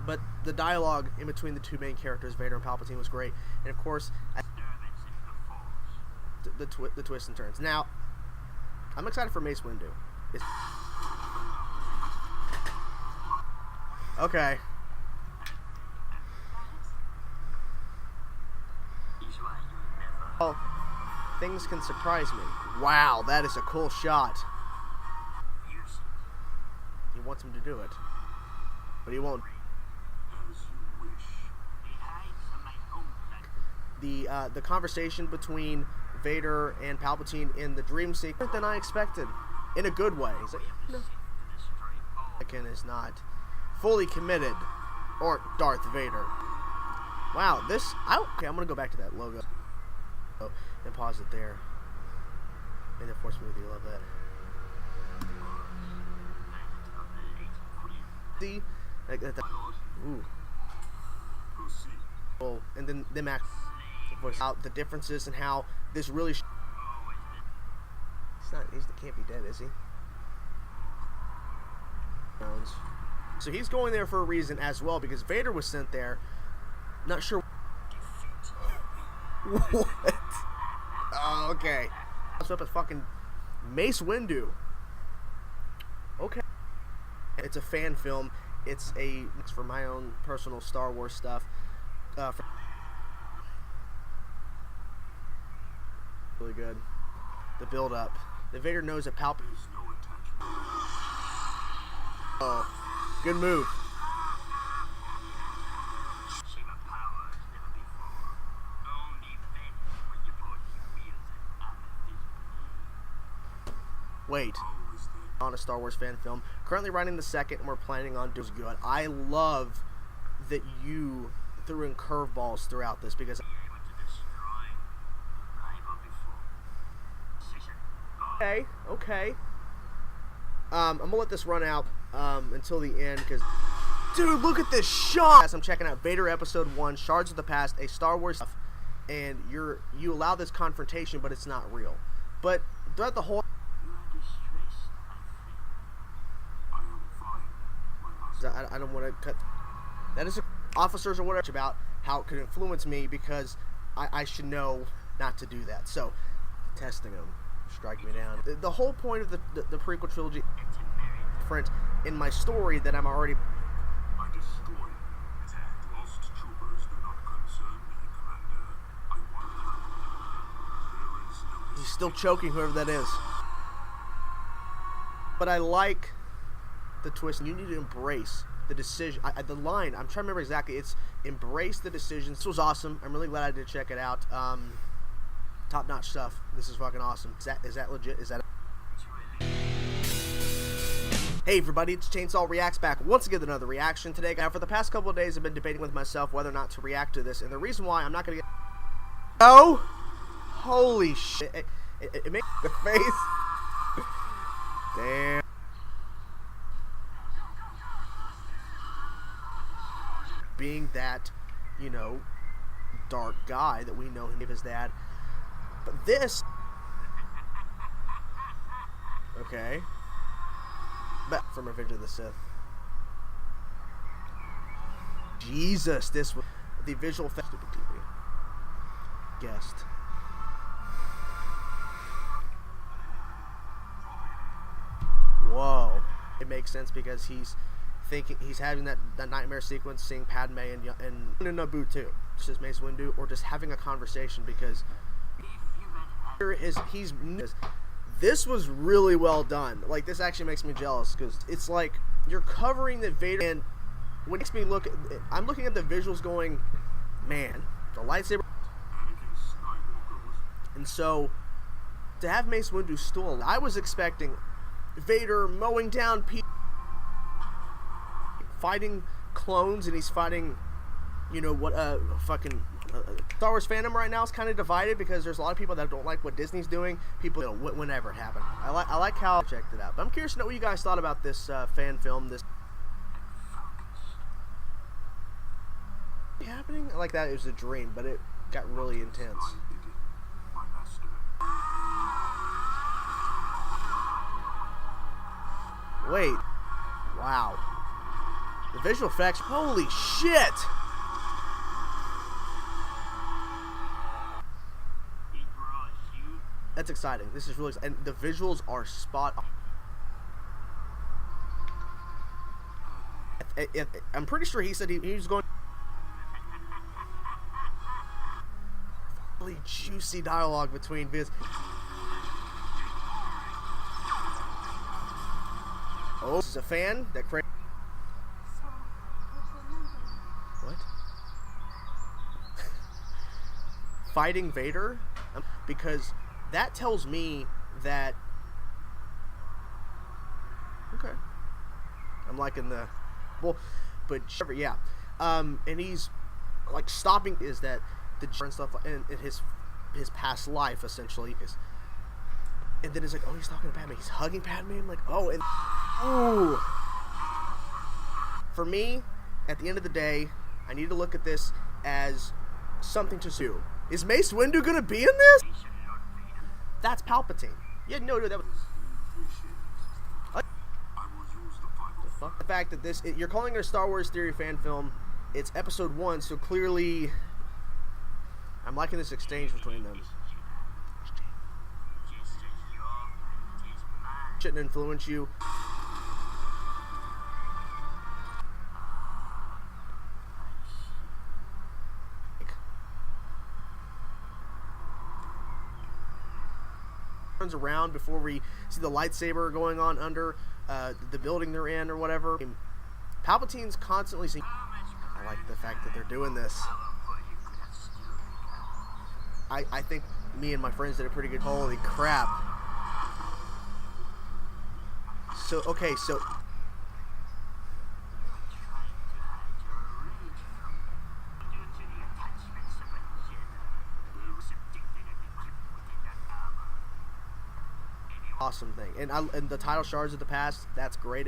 but the dialogue in between the two main characters, Vader and Palpatine, was great. And of course, the twists and turns. Now, I'm excited for Mace Windu. Okay. Well, things can surprise me. Wow, that is a cool shot. He wants him to do it, but he won't. The conversation between Vader and Palpatine in the dream sequence than I expected, in a good way. He's like, no. Anakin is not fully committed, or Darth Vader. Wow, this. Okay, I'm gonna go back to that logo and pause it there. May the Force be with you. Love that. See, like that. Ooh. Oh, and then them act out the differences and how this really. He's not. He can't be dead, is he? So he's going there for a reason as well, because Vader was sent there. Not sure. What? Oh, okay. What's up with fucking Mace Windu? Okay. It's a fan film. It's for my own personal Star Wars stuff. Really good. The build up. The Vader knows that Palpatine. Oh, good move. Wait. On a Star Wars fan film. Currently writing the second, and we're planning on doing good. I love that you threw in curveballs throughout this, because okay. I'm gonna let this run out until the end, because dude, look at this shot. As I'm checking out Vader Episode 1, Shards of the Past, a Star Wars stuff, and you allow this confrontation, but it's not real. But throughout the whole, I don't want to cut. That is officers or whatever about how it could influence me, because I should know not to do that. So testing them, strike me down. The whole point of the prequel trilogy, different in my story that I'm already. I destroyed attacked lost troopers do not concern me, Commander. There is no. He's still choking whoever that is. But I like the twist. You need to embrace the decision. The line, I'm trying to remember exactly. It's embrace the decision. This was awesome. I'm really glad I did check it out. Top-notch stuff. This is fucking awesome. Is that legit? Is that? Hey everybody, it's Chainsaw Reacts back once again with another reaction today. Now, for the past couple of days, I've been debating with myself whether or not to react to this, and the reason why I'm not gonna get. Oh, holy shit! It makes the face. Damn. Being that, you know, dark guy that we know him as his dad. But this, okay, but from Revenge of the Sith. Jesus, this was the visual effects. Stupid TV. Guest. Whoa. It makes sense because he's having that nightmare sequence, seeing Padme and Naboo too. Just Mace Windu, or just having a conversation, because this was really well done. Like, this actually makes me jealous, because it's like you're covering the Vader, and what makes me look at, I'm looking at the visuals going, man, the lightsaber. And so to have Mace Windu still alive, I was expecting Vader mowing down people, fighting clones, and he's fighting, you know what, fucking Star Wars fandom right now is kind of divided, because there's a lot of people that don't like what Disney's doing. People, you know, whenever it happened. I like how I checked it out. But I'm curious to know what you guys thought about this fan film. This happening? I like that it was a dream, but it got really intense. Wait. Wow. The visual effects, holy shit! That's exciting. This is really exciting. And the visuals are spot on. I'm pretty sure he said he was going. Really juicy dialogue between Viz. Oh, this is a fan that created. What? Fighting Vader? Because that tells me that. Okay. I'm liking the. Well, but yeah. And he's like stopping is that the and stuff in his past life essentially is. And then it's like, oh, he's talking to Padme. He's hugging Padme. I'm like, oh, and ooh. For me, at the end of the day, I need to look at this as something to do. Is Mace Windu gonna be in this? That's Palpatine. Yeah, no, that was. The fact that this, you're calling it a Star Wars Theory fan film. It's episode 1, so clearly, I'm liking this exchange between them. Shouldn't influence you. Turns around before we see the lightsaber going on under the building they're in or whatever. Palpatine's constantly saying, I like the fact that they're doing this. I think me and my friends did a pretty good. Holy crap. So, okay, so. Awesome thing. And the title Shards of the Past, that's great.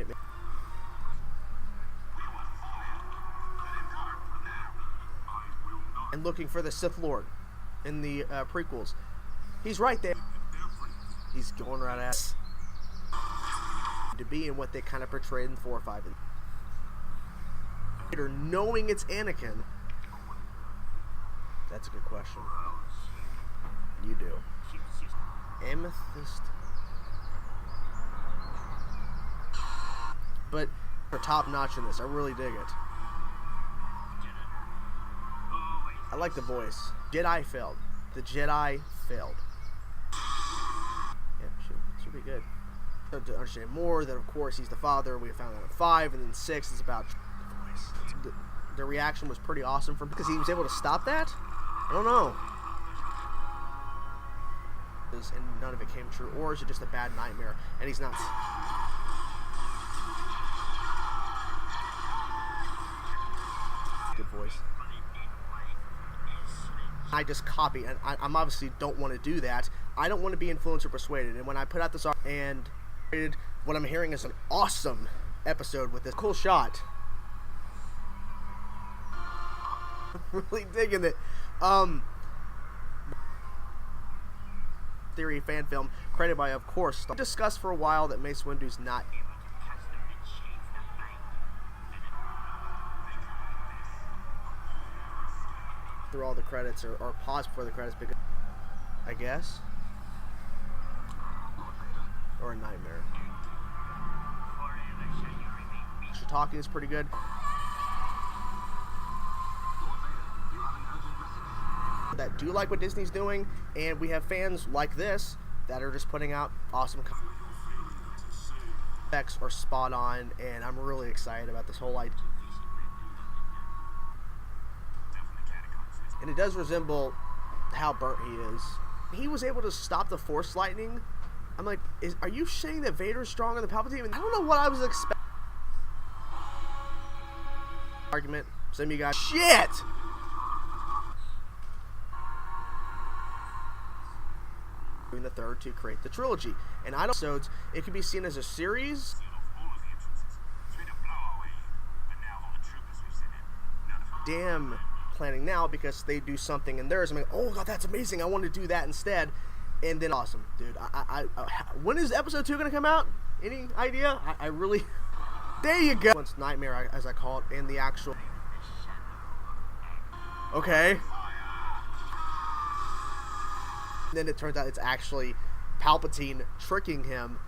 And looking for the Sith Lord in the prequels. He's right there. He's going right at to be in what they kind of portrayed in 4 or 5. Knowing it's Anakin. That's a good question. You do. Amethyst. But they're top notch in this. I really dig it. I like the voice. Jedi failed. The Jedi failed. Yeah, should be good. To understand more that, of course, he's the father. We found out at 5, and then 6 is about the voice. The reaction was pretty awesome from because he was able to stop that. I don't know. And none of it came true, or is it just a bad nightmare? And he's not. Good voice. I just copy, and I'm obviously don't want to do that. I don't want to be influenced or persuaded. And when I put out this art, and what I'm hearing is an awesome episode with this cool shot. Really digging it. Theory fan film created by, of course, discussed for a while that Mace Windu's not. Through all the credits or pause before the credits because I guess or a nightmare. So talking is pretty good. That do like what Disney's doing, and we have fans like this that are just putting out awesome effects or spot on, and I'm really excited about this whole idea. And it does resemble how burnt he is. He was able to stop the Force lightning. I'm like, are you saying that Vader's stronger than Palpatine? I don't know what I was expecting. Argument. Some of you guys. Shit! Doing the third to create the trilogy. And I don't. So it could be seen as a series. Damn. Planning now because they do something in theirs. I'm like, oh god, that's amazing. I want to do that instead. And then awesome, dude. When is episode 2 gonna come out? Any idea? I really There you go. Once nightmare, as I call it, in the actual. Okay. Then it turns out it's actually Palpatine tricking him.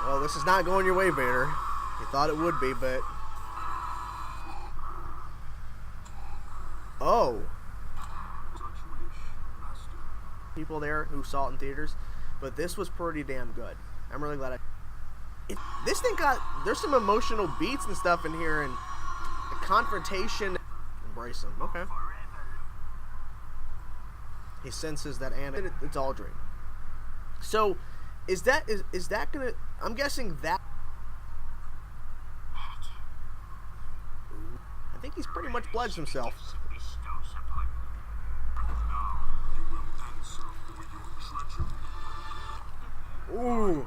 Well, this is not going your way, Vader. You thought it would be, but... Oh. People there who saw it in theaters, but this was pretty damn good. I'm really glad this thing got... There's some emotional beats and stuff in here, and the confrontation... Embrace him. Okay. He senses that it's all a dream. So, is that gonna... I'm guessing that... I think he's pretty much pledged himself. Ooh.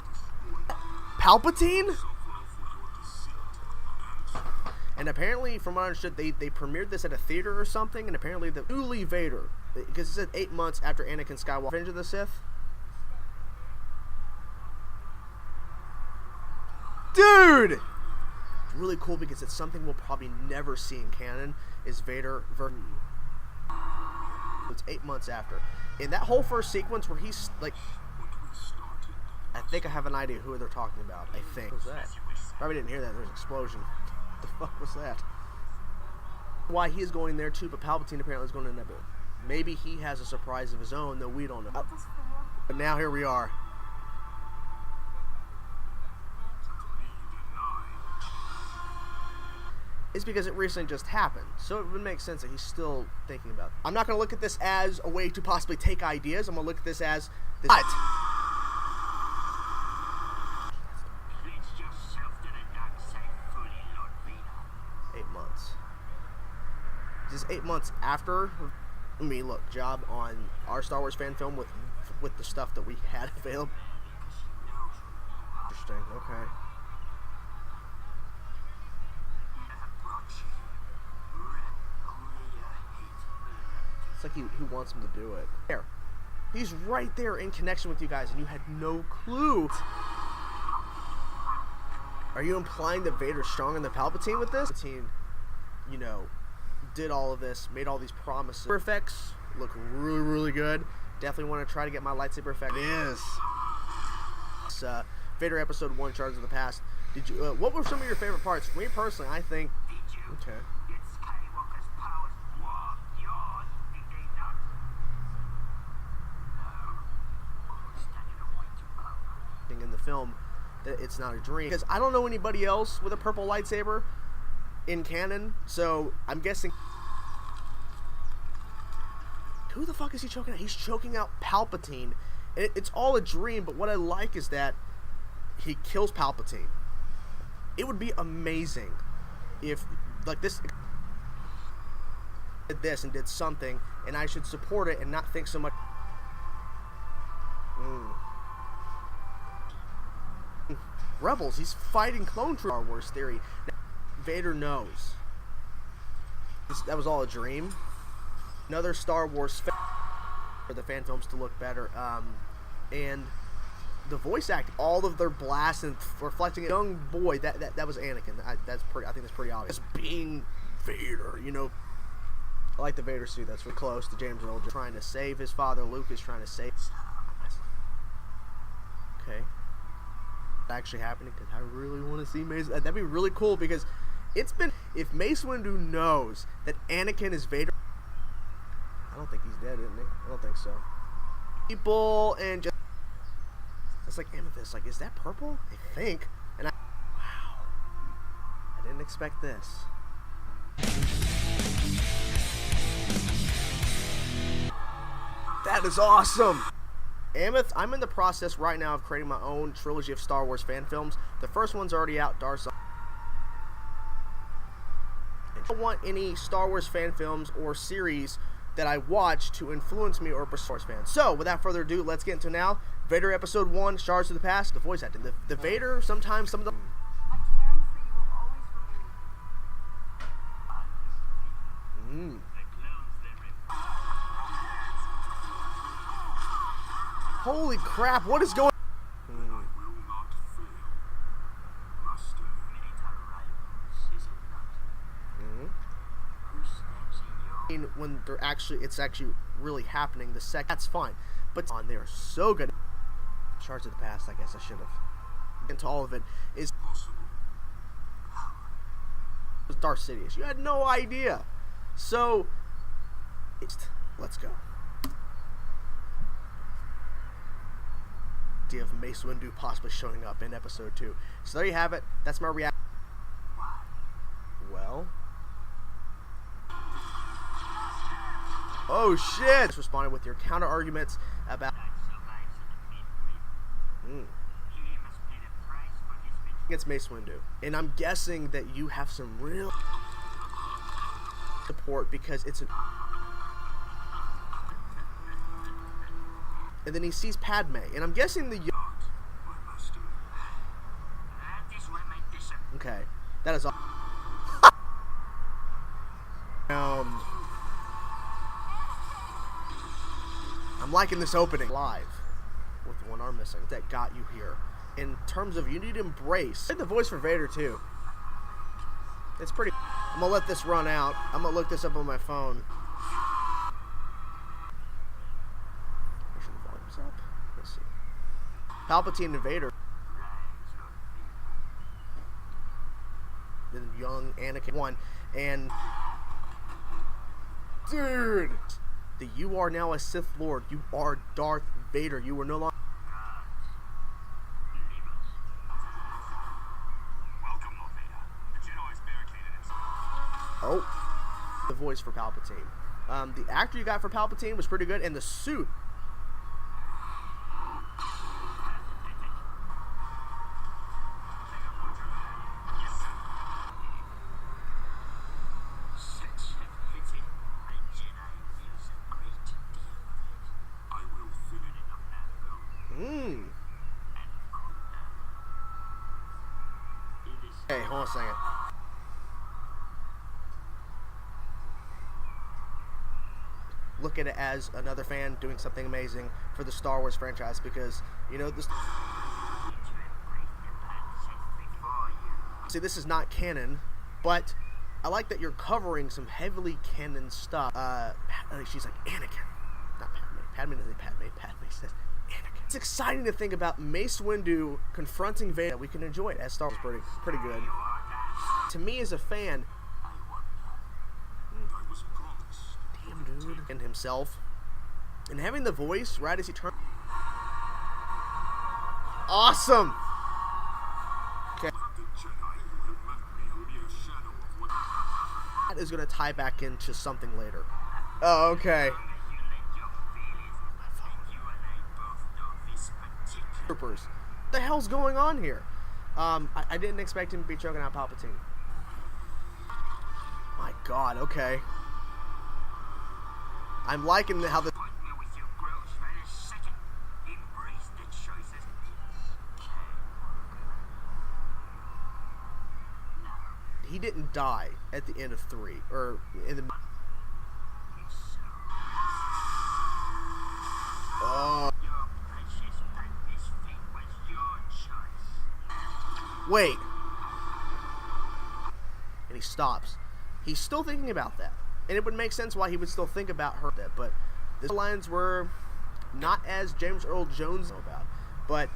Palpatine? And apparently, from what I understood, they premiered this at a theater or something, and apparently the newly Vader, because it said 8 months after Anakin Skywalker, Revenge of the Sith. Dude! It's really cool because it's something we'll probably never see in canon, is Vader versus... It's 8 months after. In that whole first sequence where he's, like... I think I have an idea who they're talking about, I think. What was that? Probably didn't hear that, there was an explosion. What the fuck was that? Why he is going there too, but Palpatine apparently is going to Naboo. Maybe he has a surprise of his own that we don't know. But now here we are. It's because it recently just happened, so it would make sense that he's still thinking about it. I'm not going to look at this as a way to possibly take ideas. I'm going to look at this as this. But 8 months. This is 8 months after. I mean, look, job on our Star Wars fan film with the stuff that we had available. Interesting. Okay. It's like he wants him to do it. There. He's right there in connection with you guys, and you had no clue. Are you implying that Vader's stronger than Palpatine with this? Palpatine, you know, did all of this, made all these promises. Effects look really, really good. Definitely want to try to get my lightsaber effect. It is. It's, Vader Episode 1, Shards of the Past. Did you? What were some of your favorite parts? For me personally, I think. Okay. In the film, that it's not a dream, because I don't know anybody else with a purple lightsaber in canon, so I'm guessing. Who the fuck is he choking out? He's choking out Palpatine. It's all a dream, but what I like is that he kills Palpatine. It would be amazing if, like, this did this and did something, and I should support it and not think so much. Rebels, he's fighting clone troopers. Star Wars theory. Now, Vader knows. That was all a dream. Another Star Wars for the fan films to look better. And the voice acting, all of their blasts and reflecting a young boy. That was Anakin. I think that's pretty obvious. Being Vader, you know. I like the Vader suit. That's really close to James Earl. Trying to save his father. Luke is trying to save. Okay. Actually happening, because I really want to see Mace. That'd be really cool, because it's been, if Mace Windu knows that Anakin is Vader, I don't think he's dead, isn't he? I don't think so. People and just, it's like Amethyst, like, is that purple? I think. And wow, I didn't expect this. That is awesome. Ameth, I'm in the process right now of creating my own trilogy of Star Wars fan films. The first one's already out, Darth. I don't want any Star Wars fan films or series that I watch to influence me or Star Wars fans. So, without further ado, let's get into now. Vader Episode 1, Shards of the Past, the voice acting. The Vader, sometimes some of the... Holy crap, what is going on? I will not fail. when it's actually really happening, that's fine. But they are so good. Shards of the past, I guess I should have. Into all of it is Darth Sidious. You had no idea. So, let's go. Idea of Mace Windu possibly showing up in episode 2. So there you have it. That's my reaction. Well. Oh shit! Responded with your counter arguments about. It's Mace Windu, and I'm guessing that you have some real support because it's an. And then he sees Padme, and I'm guessing the. Okay, that is all. I'm liking this opening live with one arm missing. That got you here. In terms of you need to embrace the voice for Vader too. It's pretty. I'm gonna let this run out. I'm gonna look this up on my phone. Make sure the volume's up. Let's see. Palpatine and Vader. Then young Anakin one and dude, you are now a Sith Lord. You are Darth Vader. You are no longer. Oh, the voice for Palpatine. The actor you got for Palpatine was pretty good, and the suit. Hey, hold on a second. Look at it as another fan doing something amazing for the Star Wars franchise because, you know, this. See, this is not canon, but I like that you're covering some heavily canon stuff. She's like, Anakin. Not Padme. Padme doesn't say Padme. Padme says Anakin. It's exciting to think about Mace Windu confronting Vader. We can enjoy it as Star Wars. Pretty good. To me as a fan, dude, and himself, and having the voice right as he turns. Awesome. Okay. That is going to tie back into something later. Oh, okay. Troopers. What the hell's going on here? I didn't expect him to be choking out Palpatine. My God. Okay. I'm liking how the. He didn't die at the end of 3, or in the. Oh. Wait. And he stops. He's still thinking about that. And it would make sense why he would still think about her, but the lines were not as James Earl Jones know about. But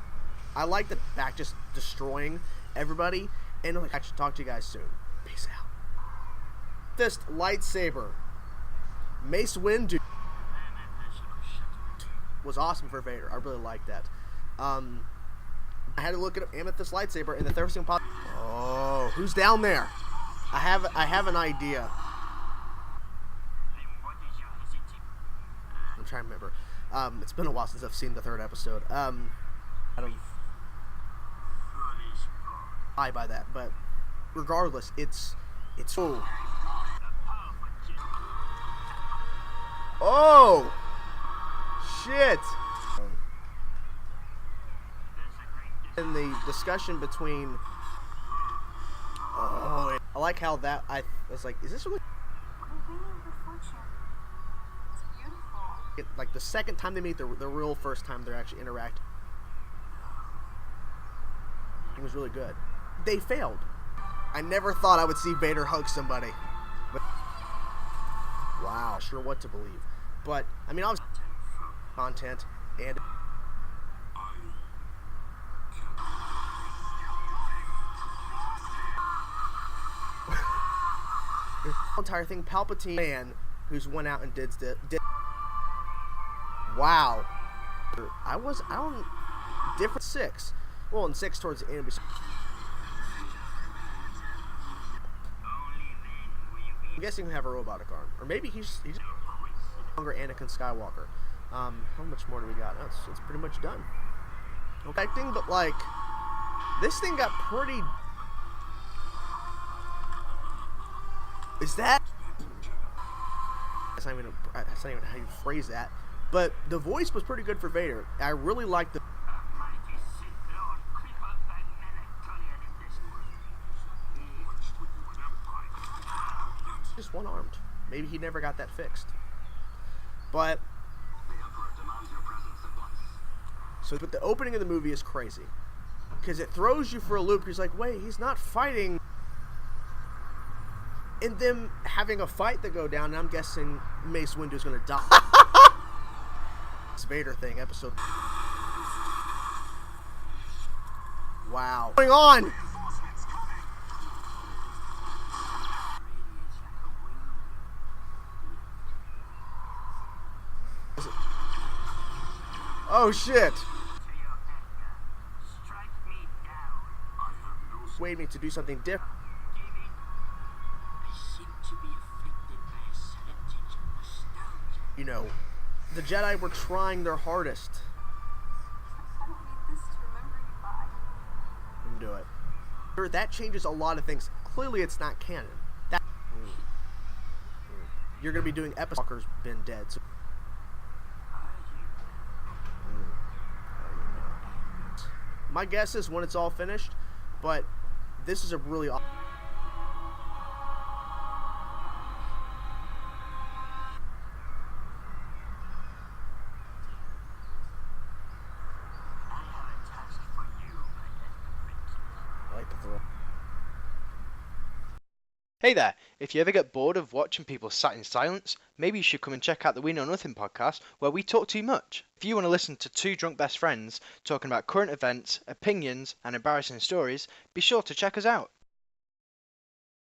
I like the back just destroying everybody, and I'm like, I should talk to you guys soon. Peace out. This lightsaber, Mace Windu, was awesome for Vader. I really like that. I had to look at Amethyst lightsaber, and the first thing popped. Oh, who's down there? I have an idea. I'm trying to remember. It's been a while since I've seen the 3rd episode. I don't lie by that, but regardless, it's. Oh, shit! In the discussion between. Oh, I like how that. I was like, is this really? Like the second time they meet, the real first time they're actually interacting. It was really good. They failed. I never thought I would see Vader hug somebody. But wow. not sure what to believe. But I mean, obviously, content and the entire thing. Palpatine man who's went out and did wow. I don't different 6. Well, in 6 towards the end. I'm guessing he'll have a robotic arm, or maybe he's longer Anakin Skywalker. How much more do we got? It's pretty much done. Okay, but like this thing got pretty. Is that? That's not even how you phrase that. But the voice was pretty good for Vader. I really liked the. Just one-armed. Maybe he never got that fixed. But but the opening of the movie is crazy because it throws you for a loop. He's like, wait, he's not fighting. And them having a fight that go down, and I'm guessing Mace Windu's gonna die. This Vader thing, episode. Wow. What's going on? Oh shit! Wait me to do something different. You know, the Jedi were trying their hardest. I don't need this to remember you by. Do it. That changes a lot of things. Clearly, it's not canon. You're gonna be doing episodes. Been dead. So. My guess is when it's all finished, but this is a really awesome. I like the throw. Hey there, if you ever get bored of watching people sat in silence, maybe you should come and check out the We Know Nothing podcast where we talk too much. If you want to listen to two drunk best friends talking about current events, opinions and embarrassing stories, be sure to check us out.